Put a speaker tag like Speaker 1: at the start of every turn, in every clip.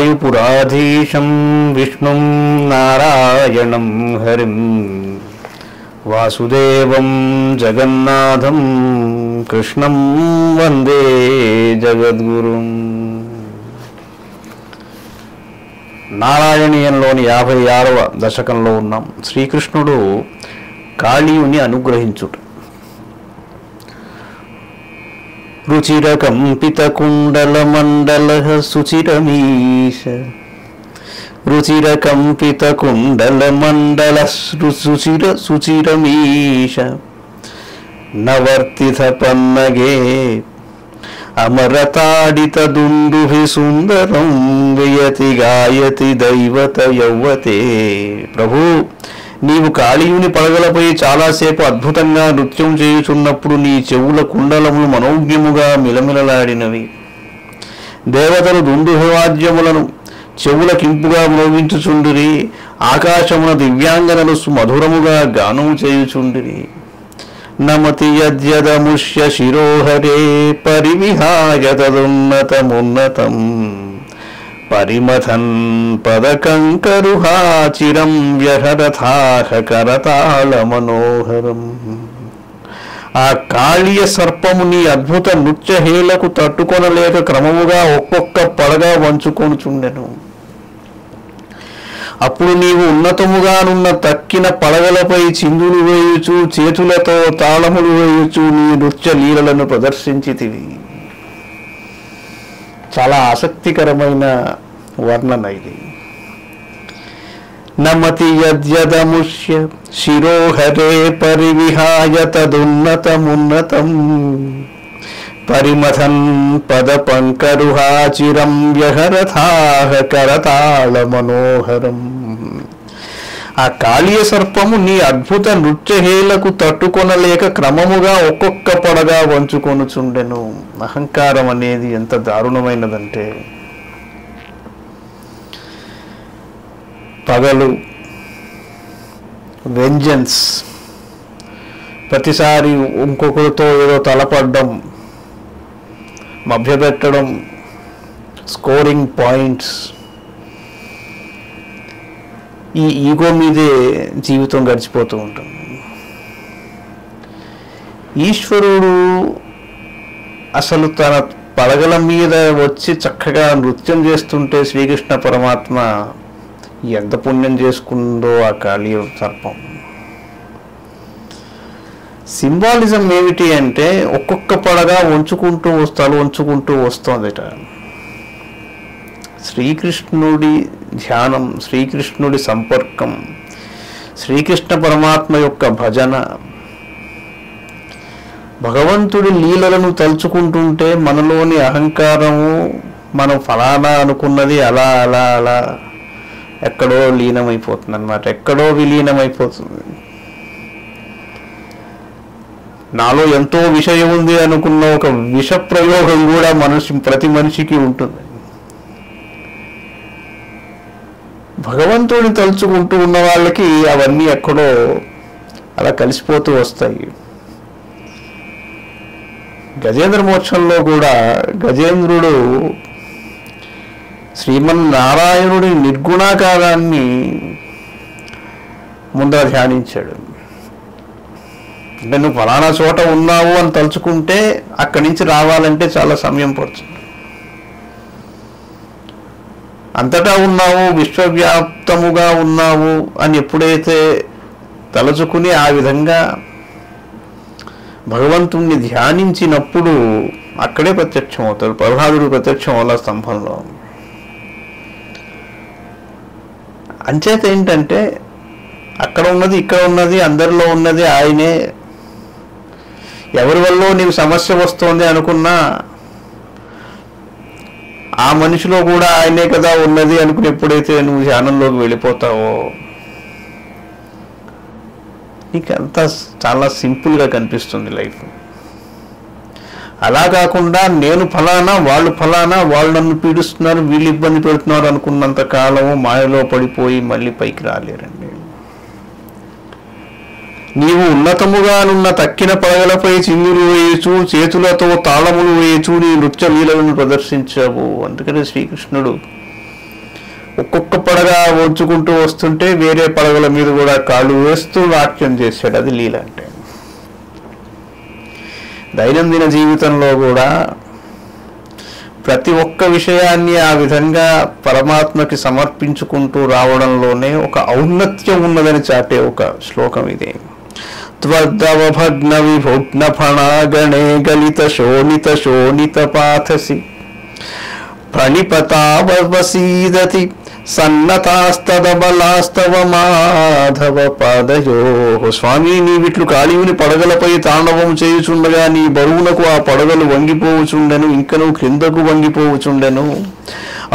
Speaker 1: వాయుపురాధీశం విష్ణుం నారాయణం హరిం వాసుదేవం జగన్నాథం కృష్ణం వందే జగద్గురుం. నారాయణీయంలోని 56వ దశకంలో ఉన్నాం. శ్రీకృష్ణుడు కాళీయుని అనుగ్రహించుట. రుచిరకంపితకుండలమండల సుచిరమీశ రుచిరకంపితకుండలమండల సుచిరమీశ నవర్తిత పన్నగే అమరతాడిత దుందుభి సుందరం వ్యయతి గాయతి దైవత యౌవతే. ప్రభు, నీవు కాళీయుని పడగలపై చాలాసేపు అద్భుతంగా నృత్యం చేయుచున్నప్పుడు నీ చెవుల కుండలములు మనోజ్ఞముగా మిలమిలలాడినవి. దేవతలు దుందుభవాద్యములను చెవుల కింపుగా మ్రోగించుచుండిరి. ఆకాశమున దివ్యాంగనలు సుమధురముగా గానము చేయుచుండిరి. నమతి యద్యదముష్య శిరోహరే పరివిహాయ తదున్నతమున్నతం పరిమథన్ పదకంకరుహాచిరం వ్యహరథాహ కరతాళ మనోహరం. ఆ కాళీయ సర్పము నీ అద్భుత నృత్యహేళకు తట్టుకొనలేక క్రమముగా ఒక్కొక్క పడగా వంచుకొనుచుండెను. అప్పుడు నీవు ఉన్నతముగానున్న తక్కిన పడగలపై చిందులు వేయుచు చేతులతో తాళములు వేయుచు నీ నృత్య లీలలను ప్రదర్శించితివి. చాలా ఆసక్తికరమైన వర్ణన ఇది. నమతి యద్యదముష్య శిరోహరే పరివిహాయ తదున్నతమున్నతం పరిమథన్ పదపంకరుహాచిరం వ్యహరథాహ కరతాళ మనోహరం. ఆ కాళీయ సర్పము నీ అద్భుత నృత్యహేళకు తట్టుకొనలేక క్రమముగా ఒక్కొక్క పడగా వంచుకొనుచుండెను. అహంకారం అనేది ఎంత దారుణమైనదంటే, పగలు వెంజన్స్, ప్రతిసారి ఇంకొకరితో ఏదో తలపడ్డం, మభ్యపెట్టడం, స్కోరింగ్ పాయింట్స్, ఈ ఈగో మీదే జీవితం గడిచిపోతూ ఉంటుంది. ఈశ్వరుడు అసలు తన పడగల మీద వచ్చి చక్కగా నృత్యం చేస్తుంటే శ్రీకృష్ణ పరమాత్మ ఎంత పుణ్యం చేసుకుందో ఆ కాళీ సర్పం. సింబాలిజం ఏమిటి అంటే, ఒక్కొక్క పడగా వంచుకుంటూ వస్తోందట. శ్రీకృష్ణుడి ధ్యానం, శ్రీకృష్ణుడి సంపర్కం, శ్రీకృష్ణ పరమాత్మ యొక్క భజన, భగవంతుడి లీలలను తలుచుకుంటుంటే మనలోని అహంకారము, మనం ఫలానా అనుకున్నది అలా అలా అలా ఎక్కడో లీనమైపోతుంది అన్నమాట, ఎక్కడో విలీనమైపోతుంది. నాలో ఎంతో విషయం ఉంది అనుకున్న ఒక విష ప్రయోగం కూడా ప్రతి మనిషికి ఉంటుంది. భగవంతుడిని తలుచుకుంటూ ఉన్న వాళ్ళకి అవన్నీ ఎక్కడో అలా కలిసిపోతూ వస్తాయి. గజేంద్ర మోక్షంలో కూడా గజేంద్రుడు శ్రీమన్నారాయణుడి నిర్గుణాకారాన్ని ముందర ధ్యానించాడు. అంటే నువ్వు ఫలానా చోట ఉన్నావు అని తలుచుకుంటే అక్కడి నుంచి రావాలంటే చాలా సమయం పడుతుంది. అంతటా ఉన్నావు, విశ్వవ్యాప్తముగా ఉన్నావు అని ఎప్పుడైతే తలుచుకుని ఆ విధంగా భగవంతుణ్ణి ధ్యానించినప్పుడు అక్కడే ప్రత్యక్షం అవుతాడు. ప్రహ్లాదుడు ప్రత్యక్షం అవ్వాల స్తంభంలో. అంచేత ఏంటంటే, అక్కడ ఉన్నది ఇక్కడ ఉన్నది అందరిలో ఉన్నది ఆయనే. ఎవరి వల్ల నీకు సమస్య వస్తోంది అనుకున్నా ఆ మనిషిలో కూడా ఆయనే కదా ఉన్నది అనుకుని ఎప్పుడైతే నువ్వు ధ్యానంలోకి వెళ్ళిపోతావో నీకు అంతా చాలా సింపుల్గా కనిపిస్తుంది లైఫ్. అలా కాకుండా నేను ఫలానా, వాళ్ళు ఫలానా, వాళ్ళు నన్ను పీడిస్తున్నారు, వీళ్ళు ఇబ్బంది పెడుతున్నారు అనుకున్నంత కాలము మాయలో పడిపోయి మళ్ళీ పైకి రాలేరండి. నీవు ఉన్నతముగానున్న తక్కిన పడగలపై చిందులు వేయచు, చేతులతో తాళములు వేయచు నీ నృత్య లీలలను ప్రదర్శించావు. అందుకనే శ్రీకృష్ణుడు ఒక్కొక్క పడగ వచ్చుకుంటూ వస్తుంటే వేరే పడగల మీద కూడా కాళ్ళు వేస్తూ నాట్యం చేశాడు. అది లీల అంటే. దైనందిన జీవితంలో కూడా ప్రతి ఒక్క విషయాన్ని ఆ విధంగా పరమాత్మకి సమర్పించుకుంటూ రావడంలోనే ఒక ఔన్నత్యం ఉన్నదని చాటే ఒక శ్లోకం ఇది. త్వద్దవభగ్న విభుగ్న ఫణాగణే గలిత శోణిత శోణిత పాథసి ప్రణిపతావసీదతి సన్నతాస్తదబలాస్తవ మాధవ పాదయో. స్వామి, నీ విట్లు కాళీయుని పడగలపై తాండవం చేయుచుండగా నీ బరువునకు ఆ పడగలు వంగిపోవుచుండెను, ఇంకను క్రిందకు వంగిపోవుచుండెను.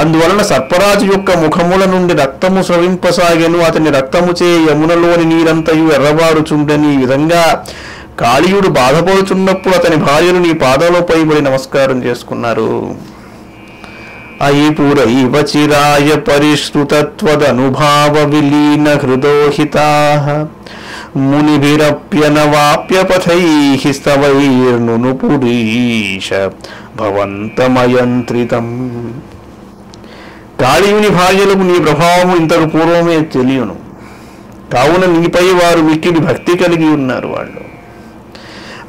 Speaker 1: అందువలన సర్పరాజు యొక్క ముఖముల నుండి రక్తము స్రవింపసాగెను, అతని రక్తముచే యమునలోని నీరంతయు ఎర్రబారుచుండెను. ఈ విధంగా కాళీయుడు బాధపడుచున్నప్పుడు అతని భార్యలు నీ పాదాలపై పడి నమస్కారం చేసుకున్నారు. అయిపురైవ చిరాయ పరిశ్రుతత్వదనుభావ విలీన హృదోహితాః మునిభిరప్యనవాప్య పథైః స్తవైర్నును పురీష భవంతమయంత్రితం. కాళీయుని భార్యలకు నీ ప్రభావము ఇంతకు పూర్వమే తెలియను, కావున నీపై వారు మిక్కిలి భక్తి కలిగి ఉన్నారు. వాళ్ళు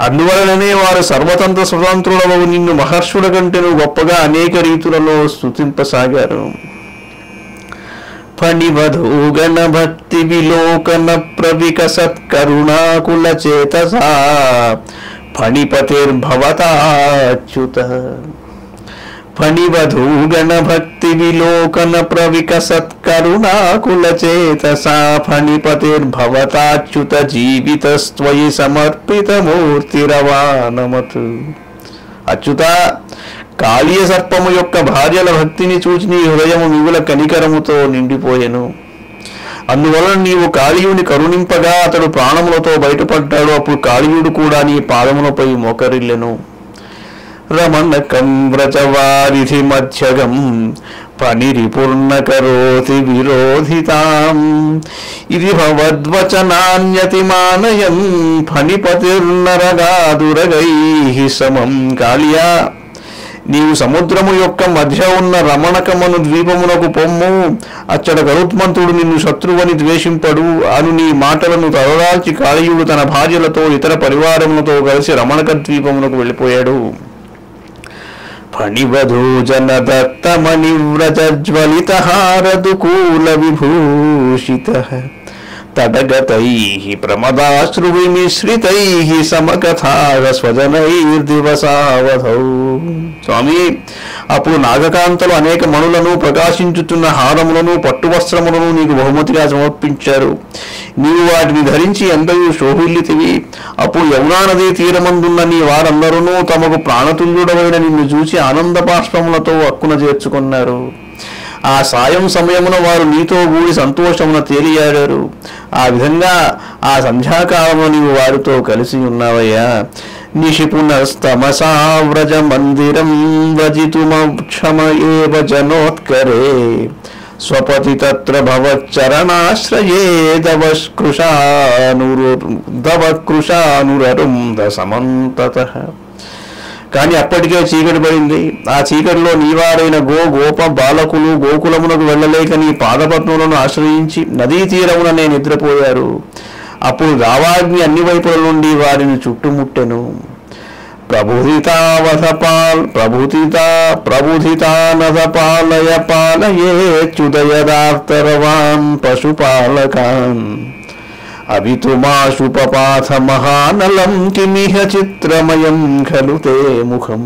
Speaker 1: అందువలననే వారు సర్వతంత్ర స్వతంత్రులవు నిన్ను మహర్షుల కంటేను గొప్పగా అనేక రీతులలో స్తుతింపసాగారు. ఫణివధూగణ భక్తి విలోకన ప్రవికసత్కరుణాకుల చేతసా ఫణిపతిర్భవతాచ్యుత. ఫణివధూగణ భక్తి విలోకన ప్రవికసత్కరుణాకుల చేతసా ఫణిపతిర్భవతాచ్యుత జీవితస్త్వయి సమర్పితమూర్తిరవానమతు. అచ్యుత, కాళీయ సర్పము యొక్క భార్యల భక్తిని చూచి నీ హృదయము మిగుల కనికరముతో నిండిపోయెను. అందువలన నీవు కాళీయుని కరుణింపగా అతడు ప్రాణములతో బయటపడ్డాడు. అప్పుడు కాళీయుడు కూడా నీ పాదములపై మోకరిల్లెను. రమణకం వ్రజవారిధి మధ్యగం ఫణిరిపూర్ణ కరోతి విరోధితాం ఇది భవద్వచనాన్యతి మానయన్ ఫణిపతిర్నరగాదురగైః సమం. కాళియా, నీవు సముద్రము యొక్క మధ్య ఉన్న రమణకమను ద్వీపమునకు పొమ్ము. అచ్చట గరుత్మంతుడు నిన్ను శత్రువని ద్వేషింపడు అను నీ మాటలను తలదాల్చి కాళీయుడు తన భార్యలతో ఇతర పరివారములతో కలిసి రమణక ద్వీపమునకు వెళ్ళిపోయాడు. ఫణివధూజన దత్తమణివ్రజ్వలితహారదుకూల విభూషితః తడగతైః ప్రమదాశ్రు విమిశ్రితైః సమకథాగ స్వజనైర్దివసావధౌ. స్వామి, అప్పుడు నాగకాంతలు అనేక మణులను ప్రకాశించుతున్న హారములను పట్టువస్త్రములను నీకు బహుమతిగా సమర్పించారు. నీవు వాటిని ధరించి ఎంతయు శోభిల్లితివి. అప్పుడు యమునా నదీ తీరమందున్న నీ వారందరూ తమకు ప్రాణతుల్యుడవైన నిన్ను చూసి ఆనంద బాష్పములతో అక్కున చేర్చుకున్నారు. ఆ సాయం సమయమున వారు నీతో కూడి సంతోషమున తేలియాడారు. ఆ విధంగా ఆ సంధ్యాకాలంలో నీవు వారితో కలిసి ఉన్నావయ్యా. నిషిపునస్తమసా వ్రజ మందిరం వ్రజితుమక్షమ ఏవ జనోత్కరే స్వపతి తత్ర భవచ్చరణాశ్రయే దవకృశానురరుంద సమంతతః. కానీ అప్పటికే చీకటి పడింది. ఆ చీకటిలో నీవారైన గోప బాలకులు గోకులమునకు వెళ్ళలేక నీ పాదపద్మములను ఆశ్రయించి నదీ తీరముననే నిద్రపోయారు. అప్పుడు దావాగ్ని అన్ని వైపుల నుండి వారిని చుట్టుముట్టెను. ప్రభుధితానధపాలయ పాలయేచ్యుదయదార్తరవాన్ పశుపాలకాన్ అవితుమాశుపపాథ మహానలం కిమిహ చిత్రమయం ఖలు తే ముఖం.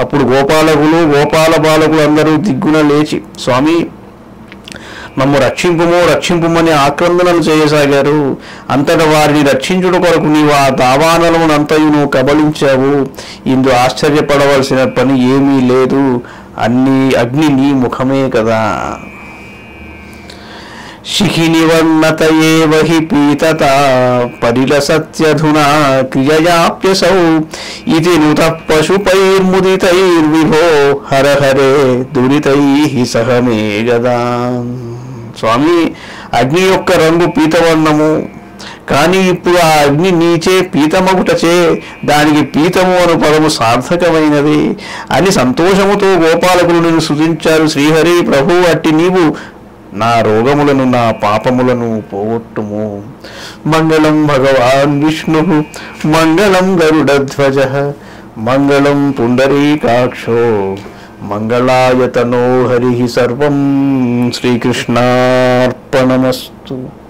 Speaker 1: అప్పుడు గోపాలకులు గోపాల బాలకులు అందరూ దిగ్గున లేచి, స్వామి మమ్ము రక్షింపుము రక్షింపుమని ఆక్రందనలు చేయసాగారు. అంతటా వారిని రక్షించుట కొరకు నీవు ఆ దావానలమునంతయు నువ్వు కబలించావు. ఇందు ఆశ్చర్యపడవలసిన పని ఏమీ లేదు. అగ్ని నీ ముఖమే కదా. శిఖినివర్ణతయేవ హి పీతత పరిలసత్యధునా క్రియయాప్యసౌ ఇతి నుతః పశుపైర్ముదితైర్విభో హర హరే దురితైః సహ మే గదా. స్వామి, అగ్ని యొక్క రంగు పీతవర్ణము, కానీ ఇప్పుడు ఆ అగ్ని నీచే పీతమగుటచే దానికి పీతము అను పదము సార్థకమైనది అని సంతోషముతో గోపాలకులు నిన్ను స్తుతించారు. శ్రీహరి ప్రభు, అట్టి నీవు నా రోగములను నా పాపములను పోగొట్టుము. మంగళం భగవాన్ విష్ణు, మంగళం గరుడధ్వజ, మంగళం పుండరీకాక్షో, మంగళాయతనో హరి. సర్వం శ్రీకృష్ణార్పణమస్తు.